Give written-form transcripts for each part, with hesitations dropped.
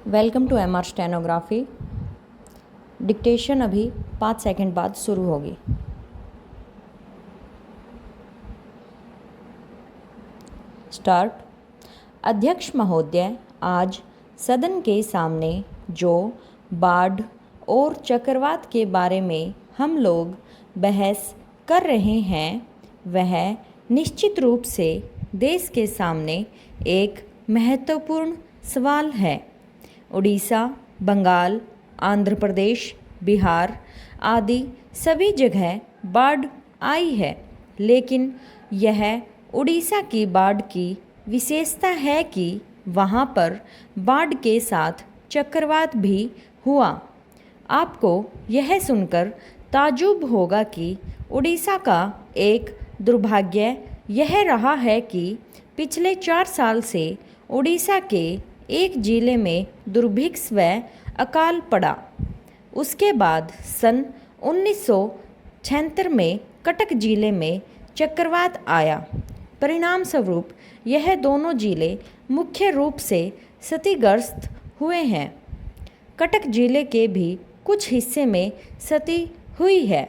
Welcome to MR stenography. Dictation अभी 5 second बाद शुरू होगी। स्टार्ट। अध्यक्ष महोदय, आज सदन के सामने जो बाढ़ और चक्रवात के बारे में हम लोग बहस कर रहे हैं वह निश्चित रूप से देश के सामने एक महत्वपूर्ण सवाल है। उड़ीसा, बंगाल, आंध्र प्रदेश, बिहार आदि सभी जगह बाढ़ आई है, लेकिन यह उड़ीसा की बाढ़ की विशेषता है कि वहाँ पर बाढ़ के साथ चक्रवात भी हुआ। आपको यह सुनकर ताज्जुब होगा कि उड़ीसा का एक दुर्भाग्य यह रहा है कि पिछले 4 साल से उड़ीसा के एक जिले में दुर्भिक्ष व अकाल पड़ा। उसके बाद सन 1976 में कटक जिले में चक्रवात आया। परिणाम स्वरूप यह दोनों जिले मुख्य रूप से क्षतिग्रस्त हुए हैं। कटक जिले के भी कुछ हिस्से में क्षति हुई है।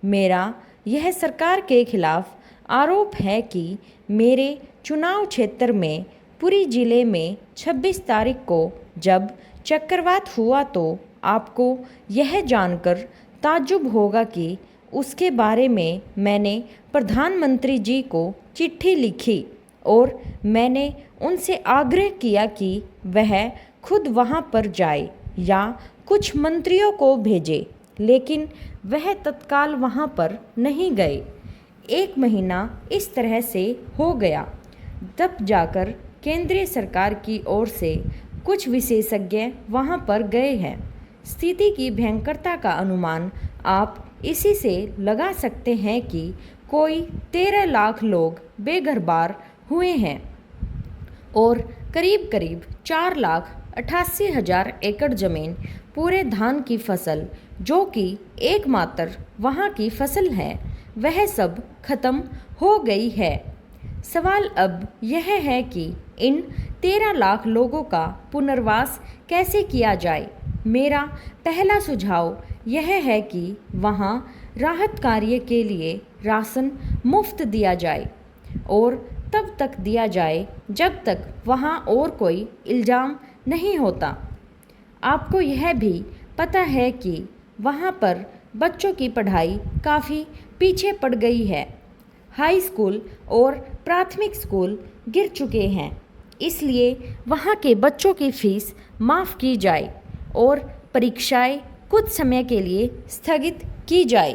मेरा यह सरकार के खिलाफ आरोप है कि मेरे चुनाव क्षेत्र में पुरी जिले में 26 तारीख को जब चक्रवात हुआ तो आपको यह जानकर ताज्जुब होगा कि उसके बारे में मैंने प्रधानमंत्री जी को चिट्ठी लिखी और मैंने उनसे आग्रह किया कि वह खुद वहां पर जाए या कुछ मंत्रियों को भेजे, लेकिन वह तत्काल वहां पर नहीं गए। 1 महीना इस तरह से हो गया, तब जाकर केंद्रीय सरकार की ओर से कुछ विशेषज्ञ वहां पर गए हैं। स्थिति की भयंकरता का अनुमान आप इसी से लगा सकते हैं कि कोई 13 लाख लोग बेघरबार हुए हैं और करीब करीब 4,88,000 एकड़ ज़मीन पूरे धान की फसल, जो कि एकमात्र वहाँ की फसल है, वह सब खत्म हो गई है। सवाल अब यह है कि इन 13 लाख लोगों का पुनर्वास कैसे किया जाए। मेरा पहला सुझाव यह है कि वहाँ राहत कार्य के लिए राशन मुफ्त दिया जाए और तब तक दिया जाए जब तक वहाँ और कोई इल्ज़ाम नहीं होता। आपको यह भी पता है कि वहाँ पर बच्चों की पढ़ाई काफ़ी पीछे पड़ गई है। हाई स्कूल और प्राथमिक स्कूल गिर चुके हैं, इसलिए वहाँ के बच्चों की फीस माफ़ की जाए और परीक्षाएं कुछ समय के लिए स्थगित की जाए।